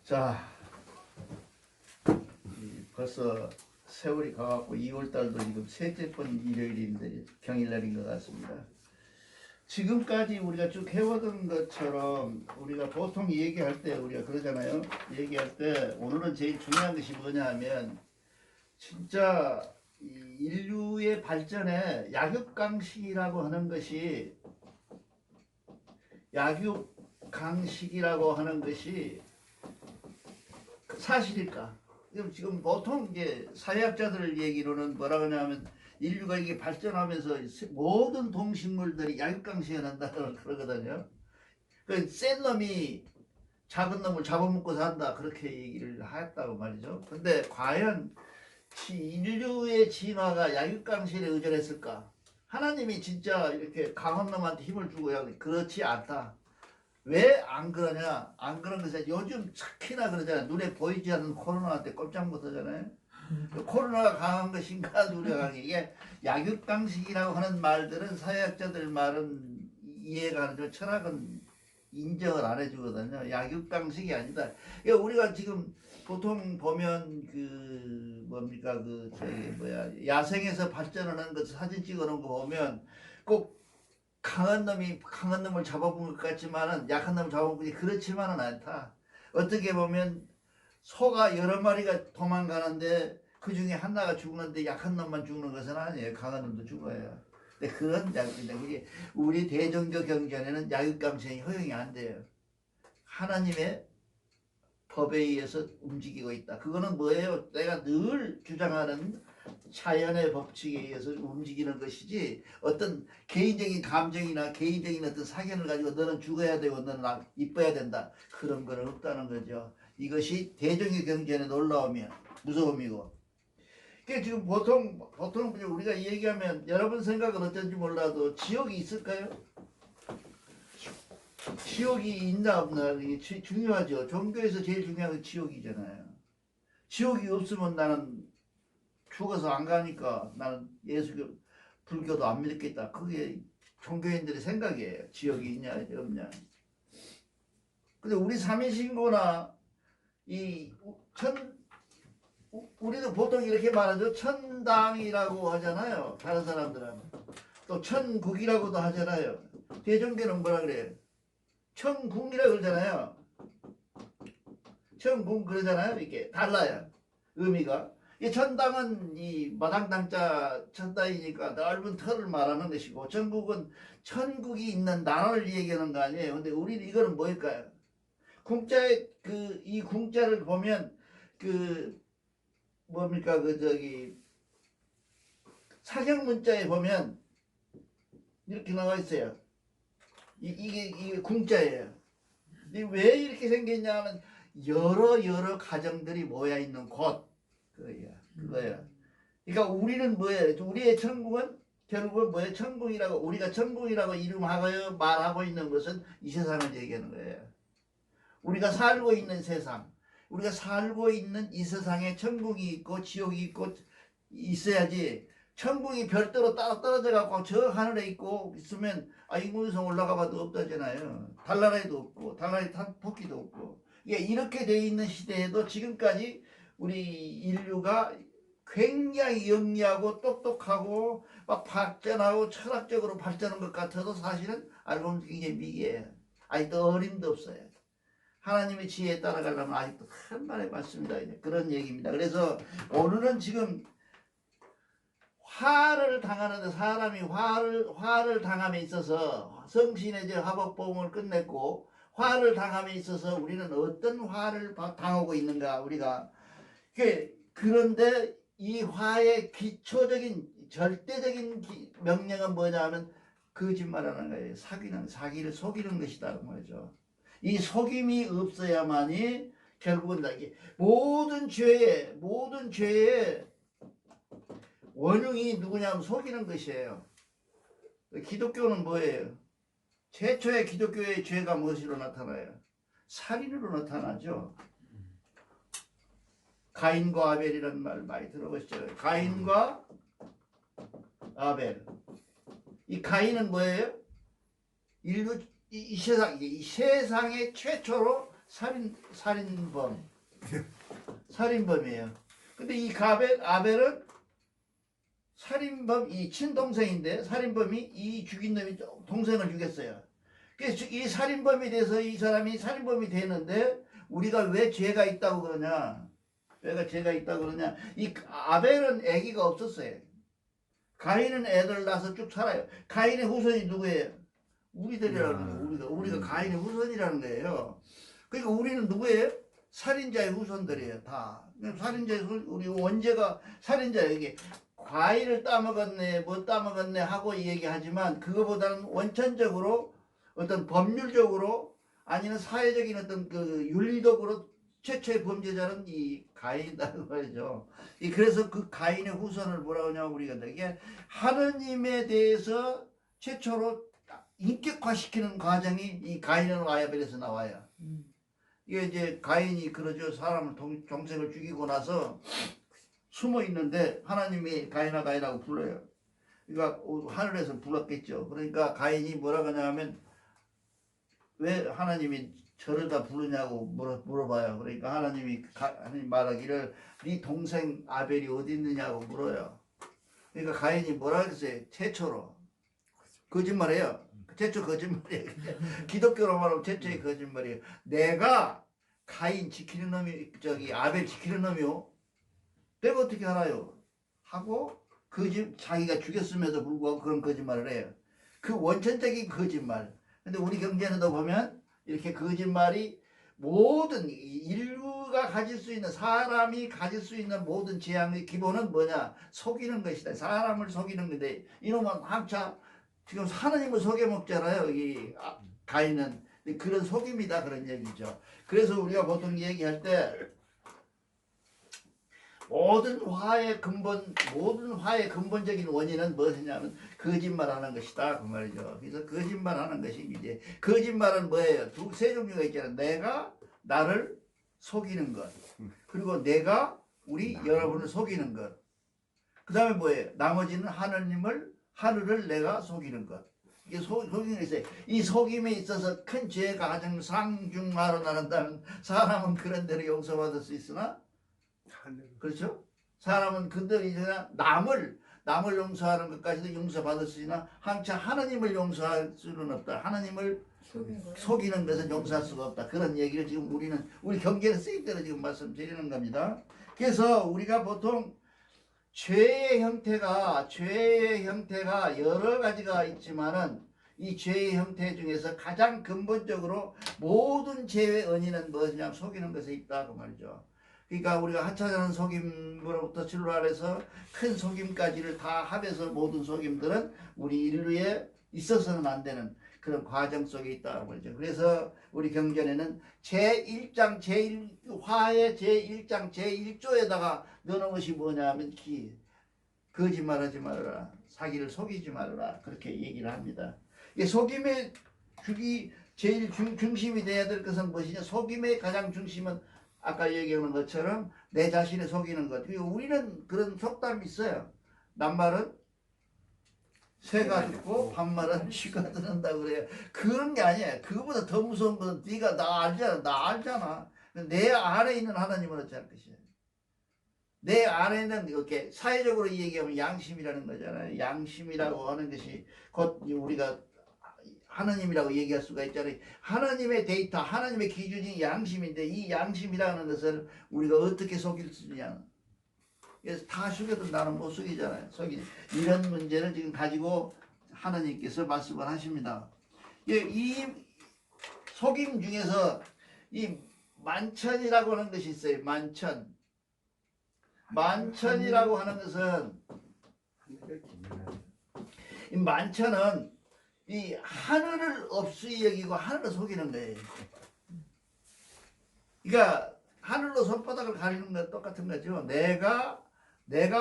자, 벌써 세월이 가갖고 2월달도 지금 셋째 번 일요일인데 경일날인 것 같습니다. 지금까지 우리가 쭉 해오던 것처럼 우리가 보통 얘기할 때 우리가 그러잖아요. 얘기할 때 오늘은 제일 중요한 것이 뭐냐 하면 진짜 인류의 발전에 약육강식이라고 하는 것이 사실일까? 지금 보통 이제 사회학자들 얘기로는 뭐라 그러냐면 인류가 이게 발전하면서 모든 동식물들이 약육강식에 난다 그러거든요. 그 센 놈이 작은 놈을 잡아먹고 산다 그렇게 얘기를 했다고 말이죠. 근데 과연 인류의 진화가 약육강식에 의존했을까? 하나님이 진짜 이렇게 강한 놈한테 힘을 주고 그렇지 않다. 왜 안 그러냐? 안 그런 것은 요즘 특히나 그러잖아요. 눈에 보이지 않는 코로나한테 꼼짝 못 하잖아요. 코로나가 강한 것인가 우리가 강해. 이게 약육강식이라고 하는 말들은 사회학자들 말은 이해가 안 되고 철학은 인정을 안 해주거든요. 약육강식이 아니다. 그러니까 우리가 지금 보통 보면 그 뭡니까 그 저기 뭐야 야생에서 발전하는 것 사진 찍어놓은 거 보면 꼭 강한 놈이 강한 놈을 잡아본 것 같지만은 약한 놈을 잡아본 것이 그렇지만은 않다. 어떻게 보면 소가 여러 마리가 도망가는데 그 중에 하나가 죽는데 약한 놈만 죽는 것은 아니에요. 강한 놈도 죽어요. 근데 그런 그게 우리 대종교 경전에는 약육강식이 허용이 안 돼요. 하나님의 법에 의해서 움직이고 있다. 그거는 뭐예요? 내가 늘 주장하는 자연의 법칙에 의해서 움직이는 것이지 어떤 개인적인 감정이나 개인적인 어떤 사견을 가지고 너는 죽어야 되고 너는 이뻐야 된다. 그런 건 없다는 거죠. 이것이 대종의 경전에 놀라우면 무서움이고. 그러니까 지금 보통 우리가 얘기하면 여러분 생각은 어떤지 몰라도 지옥이 있을까요? 지옥이 있나 없나 이게 중요하죠. 종교에서 제일 중요한 건 지옥이잖아요. 지옥이 없으면 나는 죽어서 안 가니까 나는 예수교 불교도 안 믿겠다. 그게 종교인들의 생각이에요. 지옥이 있냐 없냐. 근데 우리 삼위신고나 우리도 보통 이렇게 말하죠. 천당이라고 하잖아요. 다른 사람들은 또 천국이라고도 하잖아요. 대종교는 뭐라 그래요? 천궁이라고 그러잖아요. 천궁 그러잖아요. 이게 달라요. 의미가. 이 천당은 이 마당당자 천당이니까 넓은 터를 말하는 것이고 천국은 천국이 있는 나라를 얘기하는 거 아니에요. 근데 우리는 이거는 뭘까요? 궁자에 이 궁자를 보면 뭡니까 사경 문자에 보면 이렇게 나와 있어요. 이게 궁자예요. 왜 이렇게 생겼냐 하면 여러 가정들이 모여 있는 곳 그거야. 그러니까 우리는 뭐예요? 우리의 천국은 결국은 뭐예요? 천국이라고 우리가 천국이라고 이름하고 말하고 있는 것은 이 세상을 얘기하는 거예요. 우리가 살고 있는 세상, 우리가 살고 있는 이 세상에 천국이 있고 지옥이 있고 있어야지. 천국이 별도로 따로 떨어져 갖고 저 하늘에 있고 있으면 인공위성 올라가 봐도 없다잖아요. 달나라에도 없고 달나라에 토끼도 없고. 이렇게 돼 있는 시대에도 지금까지 우리 인류가 굉장히 영리하고 똑똑하고 막 발전하고 철학적으로 발전한 것 같아도 사실은 알고 보면 굉장히 미개해요. 아직도 어림도 없어요. 하나님의 지혜에 따라가려면 아직도 한 말에 맞습니다. 그런 얘기입니다. 그래서 오늘은 지금 화를 당하는데 사람이 화를 당함에 있어서 성신의 화복봉을 끝냈고 화를 당함에 있어서 우리는 어떤 화를 당하고 있는가 우리가 그런데 이 화의 기초적인 절대적인 명령은 뭐냐 하면 거짓말하는 거예요. 사기를 속이는 것이다 말이죠. 이 속임이 없어야만이 결국은 모든 죄의 원흉이 누구냐면 속이는 것이에요. 기독교는 뭐예요? 최초의 기독교의 죄가 무엇으로 나타나요? 살인으로 나타나죠. 가인과 아벨이라는 말 많이 들어보셨죠? 가인과 아벨. 이 가인은 뭐예요? 이 세상에 최초로 살인범이에요. 근데 이 아벨은 살인범, 이 친동생인데 살인범이 이 죽인 놈이 동생을 죽였어요. 그래서 이 살인범에 대해서 이 사람이 살인범이 되는데 우리가 왜 죄가 있다고 그러냐? 왜가 죄가 있다고 그러냐? 이 아벨은 아기가 없었어요. 가인은 애들 낳아서 쭉 살아요. 가인의 후손이 누구예요? 우리들이라는 거예요. 우리가 가인의 후손이라는 거예요. 그러니까 우리는 누구예요? 살인자의 후손들이에요. 다. 살인자의 후손, 우리 원죄가 살인자예요. 이게 과일을 따먹었네, 뭐 따먹었네 하고 얘기하지만 그거보다는 원천적으로 어떤 법률적으로 아니면 사회적인 어떤 그 윤리적으로 최초의 범죄자는 이 가인이라고 말이죠. 그래서 그 가인의 후손을 뭐라고 하냐면 우리가 이게 하느님에 대해서 최초로 인격화시키는 과정이 이 가인과 아벨에서 나와요. 이게 이제 가인이 그러죠. 사람을 동생을 죽이고 나서 숨어 있는데 하나님이 가인하고 불러요. 그러니까 하늘에서 불렀겠죠. 그러니까 가인이 뭐라고 하냐면 왜 하나님이 저를 다 부르냐고 물어봐요. 그러니까 하나님 말하기를 네 동생 아벨이 어디 있느냐고 물어요. 그러니까 가인이 뭐라 그랬어요? 최초로 거짓말해요. 최초 거짓말이에요. 기독교로 말하면 최초의 거짓말이에요. 내가 가인 지키는 놈이 아벨 지키는 놈이요. 내가 어떻게 알아요? 하고 자기가 죽였음에도 불구하고 그런 거짓말을 해요. 그 원천적인 거짓말. 근데 우리 경전에도 보면 이렇게 거짓말이 모든 인류가 가질 수 있는 사람이 가질 수 있는 모든 재앙의 기본은 뭐냐? 속이는 것이다. 사람을 속이는 건데 이놈은 한차 지금 하나님을 속여먹잖아요. 이 가인은 그런 속임이다 그런 얘기죠. 그래서 우리가 보통 얘기할 때 모든 화의 근본적인 원인은 무엇이냐면 거짓말하는 것이다 그 말이죠. 그래서 거짓말하는 것이 이제 거짓말은 뭐예요? 세 종류가 있잖아요. 내가 나를 속이는 것, 그리고 내가 여러분을 속이는 것. 그 다음에 뭐예요? 나머지는 하늘을 내가 속이는 것. 이게 속임이 있어요. 이 속임에 있어서 큰 죄가 가장 상중하로 나간다면 사람은 그런 대로 용서받을 수 있으나 그렇죠? 사람은 근데 이제 남을 용서하는 것까지도 용서받을 수 있으나 한차 하나님을 용서할 수는 없다. 하나님을 속이는 것은 용서할 수가 없다. 그런 얘기를 지금 우리 경계에 쓰일 대로 지금 말씀드리는 겁니다. 그래서 우리가 보통 죄의 형태가 여러 가지가 있지만은 이 죄의 형태 중에서 가장 근본적으로 모든 죄의 원인은 무엇이냐면 속이는 것에 있다 그 말이죠. 그러니까 우리가 하찮은 속임으로부터 출발해서 큰 속임까지를 다 합해서 모든 속임들은 우리 인류에 있어서는 안 되는 그런 과정 속에 있다고 그러죠. 그래서 우리 경전에는 제1장 화의 제1장 제1조에다가 넣어놓은 것이 뭐냐면 거짓말하지 말아라, 사기를 속이지 말아라 그렇게 얘기를 합니다. 속임의 제일 중심이 돼야 될 것은 무엇이냐? 속임의 가장 중심은 아까 얘기하는 것처럼 내 자신을 속이는 것. 우리는 그런 속담이 있어요. 낱말은 새가 듣고 반말은 쥐가 듣는다 그래요. 그런 게 아니에요. 그거보다 더 무서운 건 네가 나 알잖아. 내 안에 있는 하나님은 어찌 할 것이에요. 내 안에는 이렇게 사회적으로 얘기하면 양심이라는 거잖아요. 양심이라고 하는 것이 곧 우리가 하나님이라고 얘기할 수가 있잖아요. 하나님의 데이터, 하나님의 기준이 양심인데 이 양심이라는 것을 우리가 어떻게 속일 수 있냐. 그래서 다 속여도 나는 못 속이잖아요. 이런 문제를 지금 가지고 하나님께서 말씀을 하십니다. 이 속임 중에서 이 만천이라고 하는 것이 있어요. 만천이라고 하는 것은 이 만천은 이 하늘을 없이 여기고 하늘을 속이는 거예요. 그러니까 하늘로 손바닥을 가리는 것 똑같은 거죠. 내가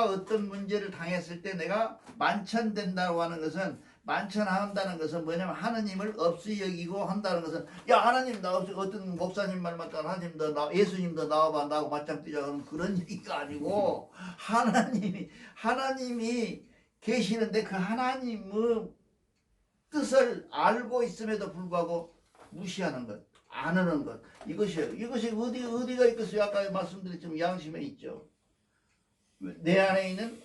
어떤 문제를 당했을 때 내가 만천된다고 하는 것은 만천한다는 것은 뭐냐면 하나님을 없이 여기고 한다는 것은 야 하나님 나 없이 어떤 목사님 말 맞다 하나님도 예수님도 나와봐 나하고 맞짱 뜨자 그런 얘기가 아니고 하나님이 계시는데 그 하나님의 뜻을 알고 있음에도 불구하고 무시하는 것. 안 하는 것. 이것이 어디가 있겠어요? 아까 말씀드렸지만 양심에 있죠. 내 안에 있는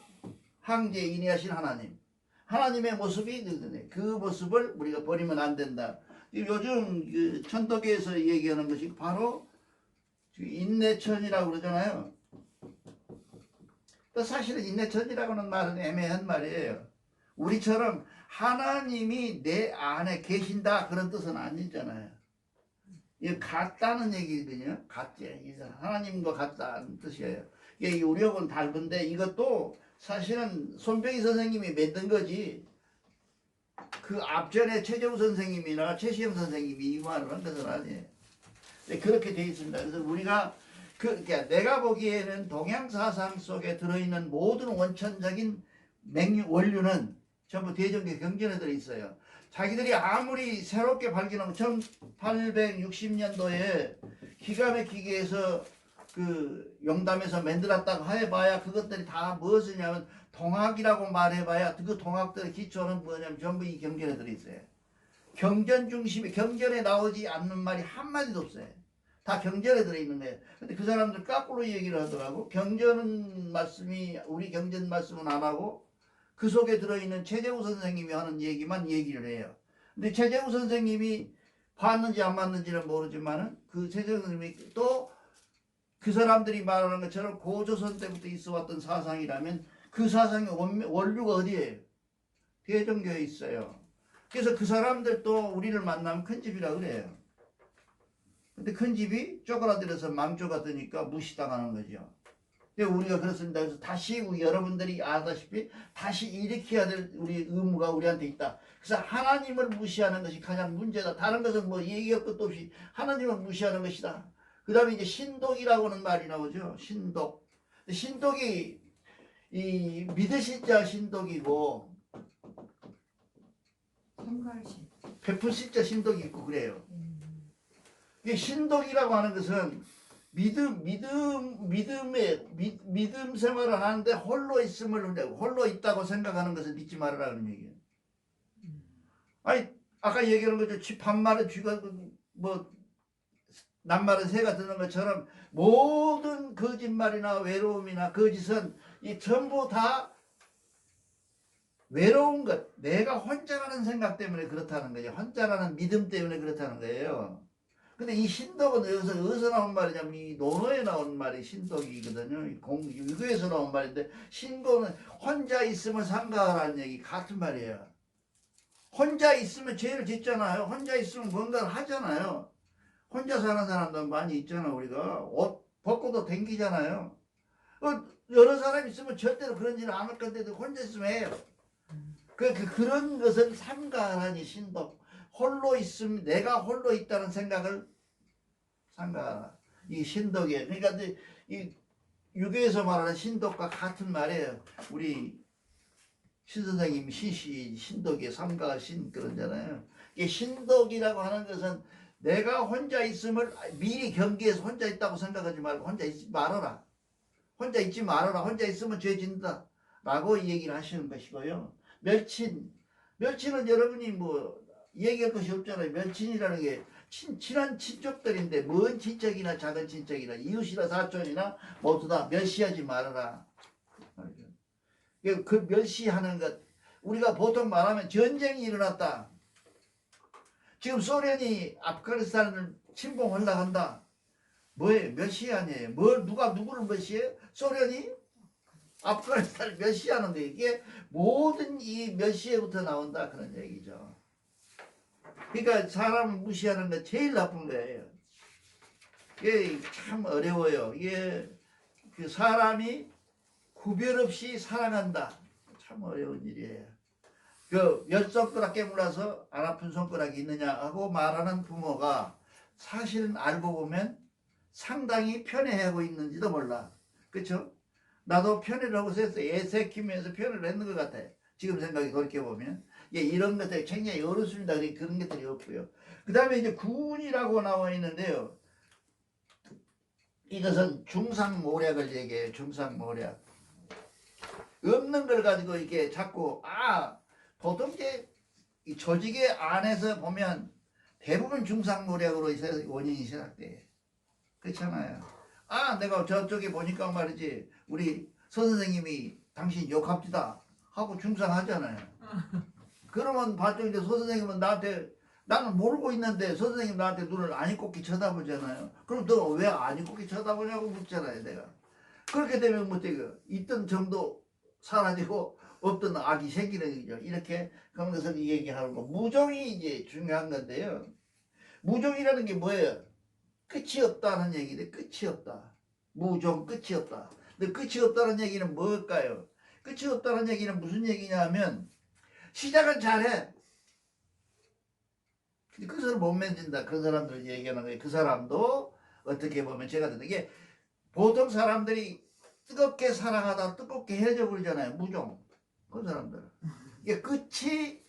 항제인이하신 하나님. 하나님의 모습이 있는데 그 모습을 우리가 버리면 안 된다. 요즘 그 천도교에서 얘기하는 것이 바로 인내천이라고 그러잖아요. 사실은 인내천이라고는 말은 애매한 말이에요. 우리처럼 하나님이 내 안에 계신다 그런 뜻은 아니잖아요. 이게 같다는 얘기거든요. 같지. 하나님과 같다는 뜻이에요. 이게 요력은 다른데 이것도 사실은 손병희 선생님이 만든 거지. 그 앞전에 최재우 선생님이나 최시영 선생님이 이 말을 한 것은 아니에요. 그렇게 되어 있습니다. 그래서 우리가 그러니까 내가 보기에는 동양 사상 속에 들어있는 모든 원천적인 원류는 전부 대종교 경전에 들어 있어요. 자기들이 아무리 새롭게 발견하면 1860년도에 기가 막히게 해서 그 용담에서 만들었다고 해봐야 그것들이 다 무엇이냐면 동학이라고 말해봐야 그 동학들의 기초는 뭐냐면 전부 이 경전에 들어 있어요. 경전 중심이 경전에 나오지 않는 말이 한마디도 없어요. 다 경전에 들어있는 거예요. 근데 그 사람들 거꾸로 얘기를 하더라고. 경전은 말씀이 우리 경전 말씀은 안 하고 그 속에 들어있는 최재우 선생님이 하는 얘기만 얘기를 해요. 근데 최재우 선생님이 봤는지 안 봤는지는 모르지만은 그 최재우 선생님이 또 그 사람들이 말하는 것처럼 고조선 때부터 있어 왔던 사상이라면 그 사상의 원류가 어디에요? 대종교에 있어요. 그래서 그 사람들도 우리를 만나면 큰 집이라 그래요. 근데 큰 집이 쪼그라들어서 망조가 되니까 무시당하는 거죠. 우리가 그렇습니다. 그래서 다시 여러분들이 아다시피 다시 일으켜야 될 우리 의무가 우리한테 있다. 그래서 하나님을 무시하는 것이 가장 문제다. 다른 것은 뭐 얘기할 것도 없이 하나님을 무시하는 것이다. 그 다음에 이제 신독이라고는 말이 나오죠. 신독. 신독이 이 믿으실 자 신독이고 베푸실 자 신독이 있고 그래요. 이 신독이라고 하는 것은 믿음 생활을 하는데 홀로 있다고 생각하는 것을 믿지 말으라는 얘기예요. 아니 아까 얘기한 거죠. 반말은 쥐가 뭐 낱말은 새가 드는 것처럼 모든 거짓말이나 외로움이나 거짓은 이 전부 다 외로운 것, 내가 혼자라는 생각 때문에 그렇다는 거예요. 혼자라는 믿음 때문에 그렇다는 거예요. 근데 이 신덕은 어디서 나온 말이냐면 이 논어에 나온 말이 신덕이거든요. 유교에서 나온 말인데 신도는 혼자 있으면 상가하라는 얘기 같은 말이에요. 혼자 있으면 죄를 짓잖아요. 혼자 있으면 뭔가를 하잖아요. 혼자 사는 사람도 많이 있잖아. 우리가 옷 벗고도 댕기잖아요. 여러 사람 있으면 절대로 그런 일은 안 할 건데도 혼자 있으면 해요. 그런 것은 삼가하라니 신덕. 홀로 있으면 내가 홀로 있다는 생각을 삼가하라. 이 신덕이에요. 그러니까 이 유교에서 말하는 신덕과 같은 말이에요. 우리 신선생님 신덕의 삼가 신 그러잖아요. 이 신덕이라고 하는 것은 내가 혼자 있음을 미리 경계해서 혼자 있다고 생각하지 말고 혼자 있지 말아라. 혼자 있지 말아라. 혼자 있으면 죄 진다. 라고 얘기를 하시는 것이고요. 멸친은 여러분이 뭐 얘기할 것이 없잖아요. 멸친이라는 게 친한 친족들인데 먼 친척이나 작은 친척이나 이웃이나 사촌이나 모두 다 멸시하지 말아라. 그 멸시하는 것 우리가 보통 말하면 전쟁이 일어났다. 지금 소련이 아프가니스탄을 침공하려고 한다. 뭐예요? 멸시 아니에요. 누가 누구를 멸시해요? 소련이 아프가니스탄을 멸시하는데 이게 모든 이 멸시에부터 나온다 그런 얘기죠. 그러니까 사람을 무시하는 게 제일 나쁜 거예요. 이게 참 어려워요. 이게 그 사람이 구별 없이 사랑한다. 참 어려운 일이에요. 그 열 손가락 깨물어서 안 아픈 손가락이 있느냐 하고 말하는 부모가 사실은 알고 보면 상당히 편애하고 있는지도 몰라. 그렇죠? 나도 편애를 하고 있어서 애새 키우면서 편애를 했는 것 같아요. 지금 생각이 돌이켜보면. 이런 것들이 굉장히 어렵습니다. 그런 것들이 없고요. 그 다음에 이제 구운이라고 나와 있는데요. 이것은 중상모략을 얘기해요. 중상모략. 없는 걸 가지고 이렇게 자꾸 보통 이제 이 조직의 안에서 보면 대부분 중상모략으로 원인이 시작돼. 그렇잖아요. 아, 내가 저쪽에 보니까 말이지 우리 서 선생님이 당신 욕합디다 하고 중상하잖아요. 그러면 봤더니 이제 서 선생님은 나한테, 나는 모르고 있는데 서 선생님 나한테 눈을 아니꼽기 쳐다보잖아요. 그럼 너 왜 아니꼽기 쳐다보냐고 묻잖아요, 내가. 그렇게 되면 뭐 있던 정도 사라지고 없던 악이 생기는 거죠. 이렇게 그런 것을 얘기하는 거. 무종이 이제 중요한 건데요. 무종이라는 게 뭐예요? 끝이 없다는 얘기인데, 끝이 없다. 무종, 끝이 없다. 근데 끝이 없다는 얘기는 뭘까요? 끝이 없다는 얘기는 무슨 얘기냐면, 시작은 잘해. 근데 끝을 못 맺는다. 그런 사람들 얘기하는 거예요. 그 사람도 어떻게 보면 죄가 된다. 이게 보통 사람들이 뜨겁게 사랑하다 뜨겁게 헤어져 버리잖아요. 무종. 그런 사람들. 이게 끝이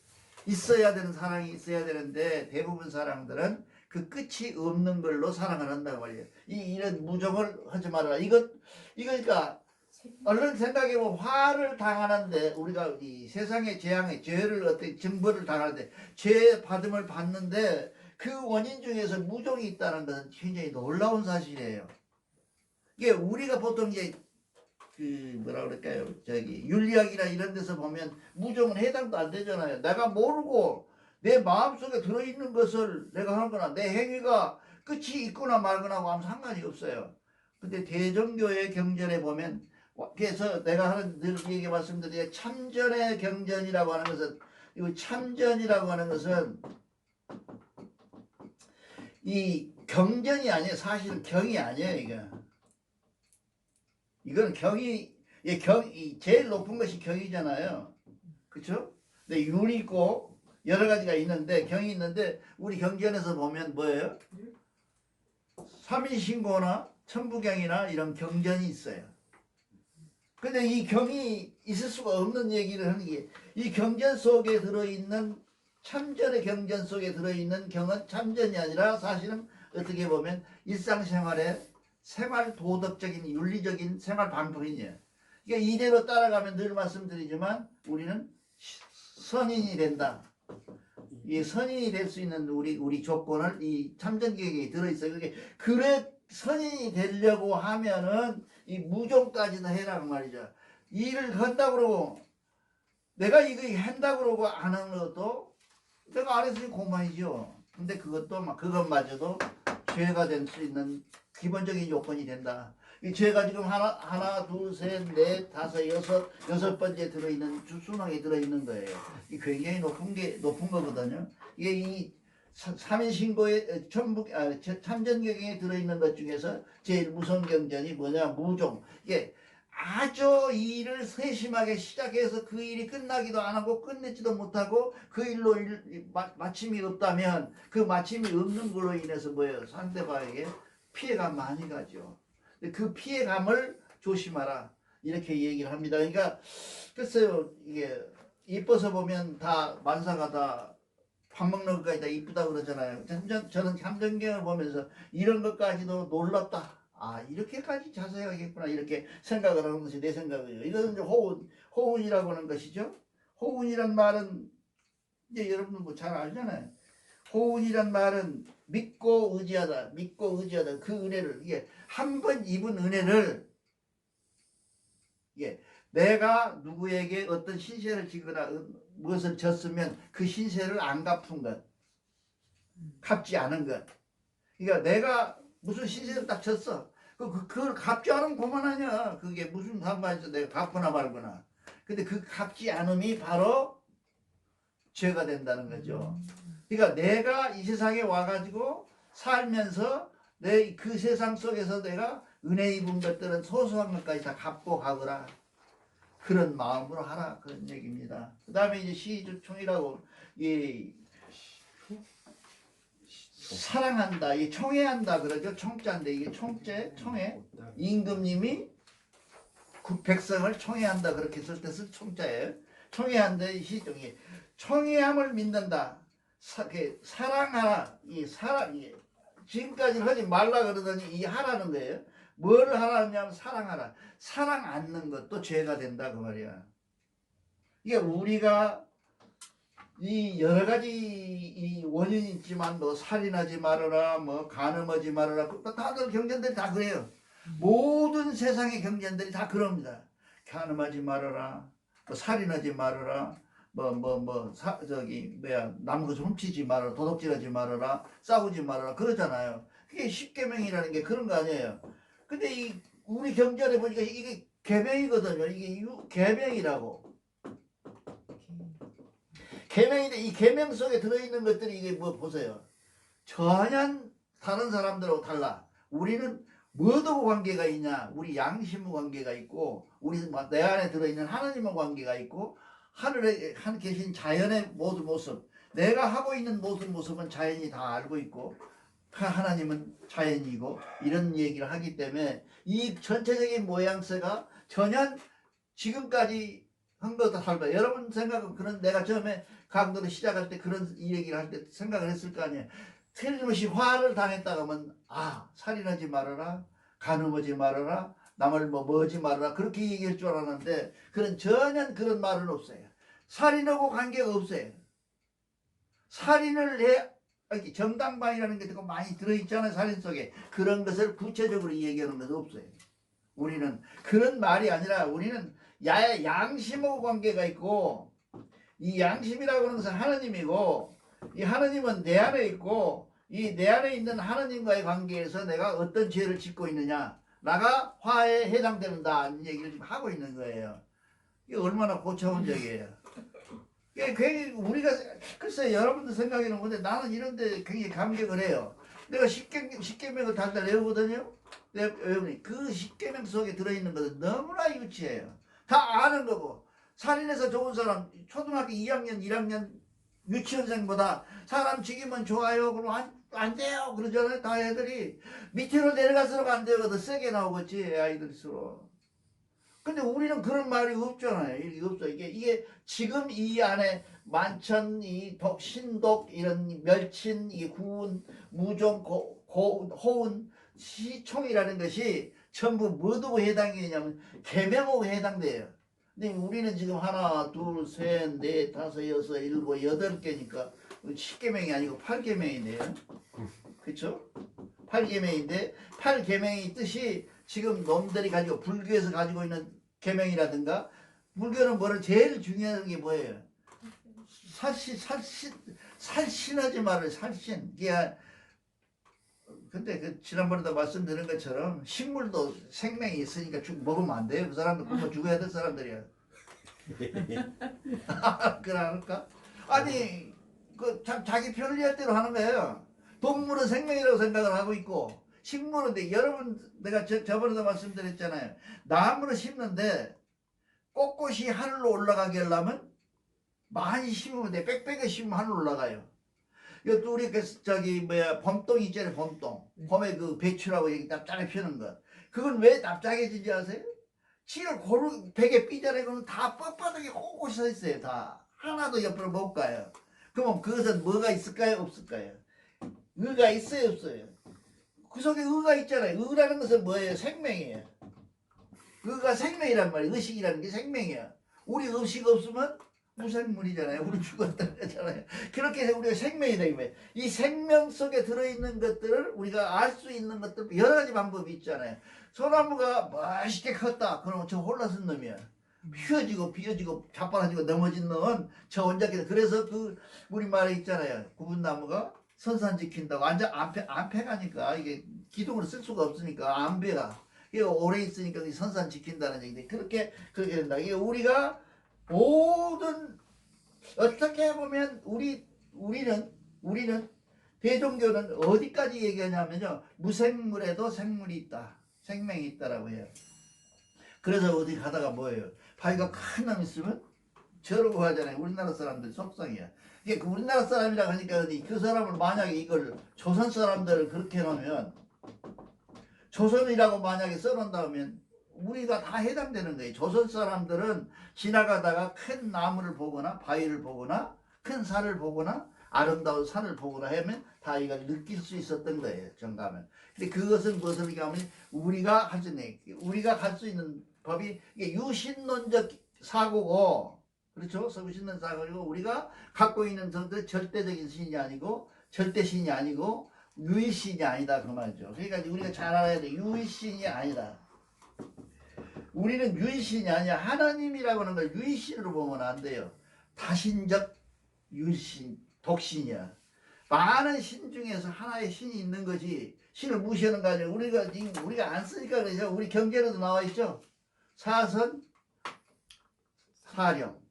있어야 되는 사랑이 있어야 되는데, 대부분 사람들은 그 끝이 없는 걸로 사랑을 한다고 말이에요. 이런 무정을 하지 말아라. 그러니까 얼른 생각해보면 화를 당하는데, 우리가 이 세상의 재앙에 죄를 어떻게 증벌을 당하는데 죄 받음을 받는데 그 원인 중에서 무정이 있다는 것은 굉장히 놀라운 사실이에요. 이게 우리가 보통 이제 그 뭐라 그럴까요? 저기 윤리학이나 이런 데서 보면 무정은 해당도 안 되잖아요. 내가 모르고 내 마음속에 들어있는 것을 내가 하는 거나 내 행위가 끝이 있거나 말거나 하고 아무 상관이 없어요. 근데 대종교의 경전에 보면, 그래서 내가 하는 늘 얘기 말씀드리게, 참전의 경전이라고 하는 것은, 이 참전이라고 하는 것은 이 경전이 아니에요. 사실은 경이 아니에요. 이건 경이, 제일 높은 것이 경이잖아요. 그쵸? 근데 윤이 있고 여러 가지가 있는데, 경이 있는데, 우리 경전에서 보면 뭐예요? 삼인신고나 천부경이나 이런 경전이 있어요. 근데 이 경이 있을 수가 없는 얘기를 하는 게, 이 경전 속에 들어있는, 참전의 경전 속에 들어있는 경은 참전이 아니라 사실은 어떻게 보면 일상생활의 생활 도덕적인 윤리적인 생활 방법이에요. 그러니까 이대로 따라가면 늘 말씀드리지만 우리는 선인이 된다. 이 선인이 될 수 있는 우리 조건을 이 참전계획에 들어있어요. 그래 선인이 되려고 하면은 이 무종까지도 해라는 말이죠. 일을 한다고 그러고 내가 이거 한다고 그러고 안 하는 것도 내가 안 했으니 고만이죠. 근데 그것마저도 죄가 될 수 있는 기본적인 요건이 된다. 이 죄가 지금 하나, 둘, 셋, 넷, 다섯, 여섯 번째 들어있는 수능에 들어있는 거예요. 이 굉장히 높은 거거든요. 이게 이 삼인신고의 참전경에 들어있는 것 중에서 제일 무서운 경전이 뭐냐, 무종. 이게 아주 일을 세심하게 시작해서 그 일이 끝나기도 안 하고 끝내지도 못하고 그 일로 마침이 없다면 그 마침이 없는 걸로 인해서 뭐예요? 상대방에게 피해가 많이 가죠. 그 피해감을 조심하라, 이렇게 얘기를 합니다. 그러니까 글쎄요, 이게 이뻐서 보면 다 만사가 다 밥 먹는 것까지 다 이쁘다 그러잖아요. 저는 참전경을 보면서 이런 것까지도 놀랍다. 아, 이렇게까지 자세하겠구나, 이렇게 생각을 하는 것이 내 생각이에요. 이것은 이제 호운이라고 하는 것이죠. 호운이란 말은 이제 여러분들 뭐 잘 알잖아요. 호운이란 말은 믿고 의지하다, 믿고 의지하다. 그 은혜를, 이게 한 번 입은 은혜를, 이게 내가 누구에게 어떤 신세를 지거나 무엇을 졌으면 그 신세를 안 갚은 것, 갚지 않은 것. 그러니까 내가 무슨 신세를 딱 졌어. 그걸 갚지 않으면 고만하냐. 그게 무슨 상관이죠. 내가 갚거나 말거나. 근데 그 갚지 않음이 바로 죄가 된다는 거죠. 그러니까 내가 이 세상에 와가지고 살면서 내 그 세상 속에서 내가 은혜 입은 것들은 소소한 것까지 다 갚고 가거라. 그런 마음으로 하라, 그런 얘기입니다. 그 다음에 이제 시주총이라고, 이 사랑한다, 이 청해한다 그러죠. 청자인데 이게 청해. 임금님이 백성을 청해한다 그렇게 쓸 때 쓸 청자예요. 청해한다, 이 시종이 청해함을 믿는다. 사랑하라, 지금까지는 하지 말라 그러더니 이 하라는 거예요. 뭘 하라냐면 사랑하라. 사랑 않는 것도 죄가 된다 그 말이야. 이게 우리가 이 여러 가지 이 원인이 있지만 뭐 살인하지 말아라, 뭐 간음하지 말아라, 다들 경전들이 다 그래요. 모든 세상의 경전들이 다 그럽니다. 간음하지 말아라, 뭐 살인하지 말아라, 저기 뭐야 남의 것을 훔치지 말아라, 도둑질하지 말아라, 싸우지 말아라 그러잖아요. 그게 십계명이라는 게 그런 거 아니에요. 근데 이 우리 경전에 보니까 이게 계명이거든요. 이게 계명이라고. 계명인데 이 계명 속에 들어있는 것들이 이게 뭐 보세요. 전혀 다른 사람들하고 달라. 우리는 뭐하고 관계가 있냐? 우리 양심과 관계가 있고, 우리 내 안에 들어있는 하나님과 관계가 있고, 하늘에 계신 자연의 모든 모습, 내가 하고 있는 모든 모습은 자연이 다 알고 있고, 하나님은 자연이고, 이런 얘기를 하기 때문에 이 전체적인 모양새가 전혀 지금까지 한 거다 달라. 여러분 생각은 그런, 내가 처음에 강도를 시작할 때 그런 이 얘기를 할 때 생각을 했을 거 아니에요. 틀림없이 화를 당했다가 하면 살인하지 말아라, 간음하지 말아라, 남을 뭐지 말아라 그렇게 얘기할 줄 알았는데 전혀 그런 말은 없어요. 살인하고 관계가 없어요. 살인을 해 정당방위라는 게 되게 많이 들어있잖아요. 살인 속에 그런 것을 구체적으로 얘기하는 것은 없어요. 우리는 그런 말이 아니라 우리는 양심하고 관계가 있고, 이 양심이라고 하는 것은 하나님이고, 이 하나님은 내 안에 있고, 이 내 안에 있는 하나님과의 관계에서 내가 어떤 죄를 짓고 있느냐, 나가 화에 해당된다는 얘기를 지금 하고 있는 거예요. 이게 얼마나 고차원적이에요. 이게 굉장히 우리가 글쎄 여러분들 생각에는 근데 나는 이런데 굉장히 감격을 해요. 내가 십계명을 달달 외우거든요. 내가 외우니 그 십계명 속에 들어있는 것은 너무나 유치해요. 다 아는 거고, 살인해서 좋은 사람 초등학교 2학년 1학년 유치원생보다 사람 죽이면 좋아요 그러면 안 돼요 그러잖아요. 다 애들이 밑으로 내려갈수록 안 돼요. 더 세게 나오겠지 아이들수록. 근데 우리는 그런 말이 없잖아요. 이게 없어. 이게 지금 이 안에 만천, 신독, 이런 멸친, 구운, 무종, 호운, 시총이라는 것이 전부 뭐하고 해당이냐면 계명하고 해당돼요. 근데 우리는 지금 하나, 둘, 셋, 넷, 다섯, 여섯, 일곱, 여덟 개니까 10계명이 아니고 8계명이네요. 그렇죠? 8계명인데 8계명의 뜻이 지금 놈들이 가지고 불교에서 가지고 있는 계명이라든가, 불교는 뭐를 제일 중요한 게 뭐예요? 살신하지 말아요. 살신. 근데 그 지난번에도 말씀드린 것처럼 식물도 생명이 있으니까 먹으면 안 돼요. 그 사람도 굶어 죽어야 될 사람들이야. 그러니까 아니 자기 편리할 대로 하는 거예요. 동물은 생명이라고 생각을 하고 있고, 식물은 여러분 내가 저번에도 말씀드렸잖아요. 나무를 심는데 꼿꼿이 하늘로 올라가게 하려면 많이 심으면 돼. 빽빽하게 심으면 하늘로 올라가요. 이것도 우리 범똥 있잖아요. 범똥. 봄에 그 배추라고 여기 납작하게 피는 거. 그건 왜 납작해진지 아세요? 지를 베개 삐자래 그러면 다 뻣뻣하게 꼿꼿이 서 있어요. 다 하나도 옆으로 못 가요. 그러면 그것은 뭐가 있을까요? 없을까요? 의가 있어요? 없어요? 그 속에 의가 있잖아요. 의라는 것은 뭐예요? 생명이에요. 의가 생명이란 말이에요. 의식이라는 게 생명이야. 우리 의식 없으면 무생물이잖아요. 우리 죽었다는 거잖아요. 그렇게 해서 우리가 생명이다 이거예요. 이 생명 속에 들어있는 것들을 우리가 알 수 있는 것들 여러 가지 방법이 있잖아요. 소나무가 멋있게 컸다. 그러면 저 홀라선 놈이야. 휘어지고 비어지고 자빠라지고 넘어진 놈은 저 혼자. 그래서 그 우리 말에 있잖아요. 구분나무가 선산 지킨다고. 완전 안 패가니까 이게 기둥을 쓸 수가 없으니까 안 배가. 이게 오래 있으니까 선산 지킨다는 얘기인데 그렇게 된다. 이게 우리가 모든 어떻게 보면 우리는 대종교는 어디까지 얘기하냐면요, 무생물에도 생물이 있다, 생명이 있다라고 해요. 그래서 어디 가다가 뭐예요, 바위가 큰 놈 있으면 저러고 하잖아요. 우리나라 사람들 속성이야. 이게 그 우리나라 사람이라고 하니까 그 사람을 만약에 이걸 조선 사람들을 그렇게 해놓으면, 조선이라고 만약에 써놓는다면 우리가 다 해당되는 거예요. 조선 사람들은 지나가다가 큰 나무를 보거나 바위를 보거나 큰 산을 보거나 아름다운 산을 보거나 하면 다 이걸 느낄 수 있었던 거예요. 정감은. 근데 그것은 무엇을 얘기하면 우리가 할 수 있는 법이 이게 유신론적 사고고, 그렇죠? 서구 신은 사고이고 우리가 갖고 있는 정도 절대적인 신이 아니고 절대신이 아니고 유일신이 아니다 그 말이죠. 그러니까 우리가 잘 알아야 돼. 유일신이 아니다. 우리는 유일신이 아니야. 하나님이라고 하는 걸 유일신으로 보면 안 돼요. 다신적 유일신, 독신이야. 많은 신 중에서 하나의 신이 있는 거지. 신을 무시하는 거 아니야. 우리가 안 쓰니까 그러죠. 우리 경제로도 나와 있죠. 사선, 사령.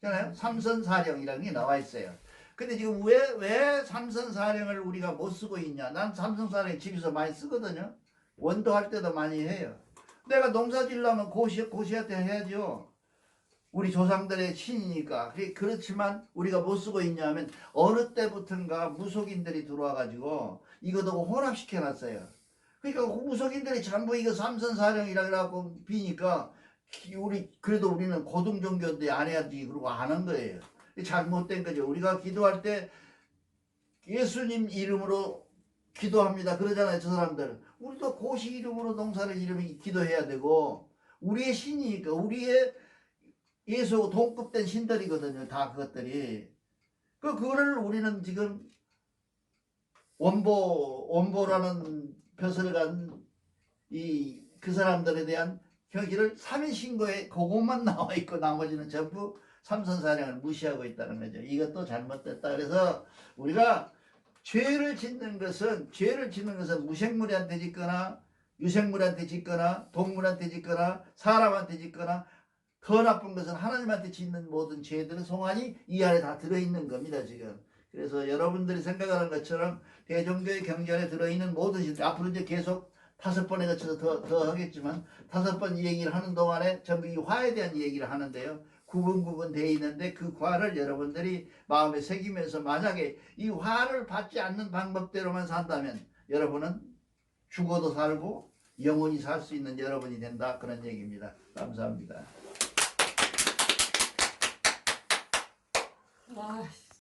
잖아요. 삼선사령이라는 게 나와 있어요. 근데 지금 왜 삼선사령을 우리가 못 쓰고 있냐? 난 삼선사령 집에서 많이 쓰거든요. 원도할 때도 많이 해요. 내가 농사 지려면 고시한테 해야죠. 우리 조상들의 신이니까. 그렇지만 우리가 못 쓰고 있냐면 어느 때부턴가 무속인들이 들어와가지고 이것도 혼합시켜놨어요. 그러니까 무속인들이 전부 이거 삼선사령이라 그래갖고 비니까 그래도 우리는 고등종교인데 안 해야지 그러고 안 한 거예요. 잘못된 거죠. 우리가 기도할 때 예수님 이름으로 기도합니다 그러잖아요. 저 사람들. 우리도 고시 이름으로 농사를 이름이 기도해야 되고 우리의 신이니까 우리의 예수 동급된 신들이거든요. 다 그것들이. 그거를 우리는 지금 원보라는 벼슬을 간 그 사람들에 대한 경기를 3인 신고에 그것만 나와 있고 나머지는 전부 삼선사령을 무시하고 있다는 거죠. 이것도 잘못됐다. 그래서 우리가 죄를 짓는 것은 무생물한테 짓거나 유생물한테 짓거나 동물한테 짓거나 사람한테 짓거나 더 나쁜 것은 하나님한테 짓는 모든 죄들은 송환이 이 안에 다 들어있는 겁니다. 지금. 그래서 여러분들이 생각하는 것처럼 대종교의 경제 안에 들어있는 모든 신들 앞으로 이제 계속 5번에 거쳐서 더 하겠지만 5번 얘기를 하는 동안에 전부 이 화에 대한 얘기를 하는데요. 구분 되어 있는데 그 화를 여러분들이 마음에 새기면서 만약에 이 화를 받지 않는 방법대로만 산다면 여러분은 죽어도 살고 영원히 살 수 있는 여러분이 된다. 그런 얘기입니다. 감사합니다. 와.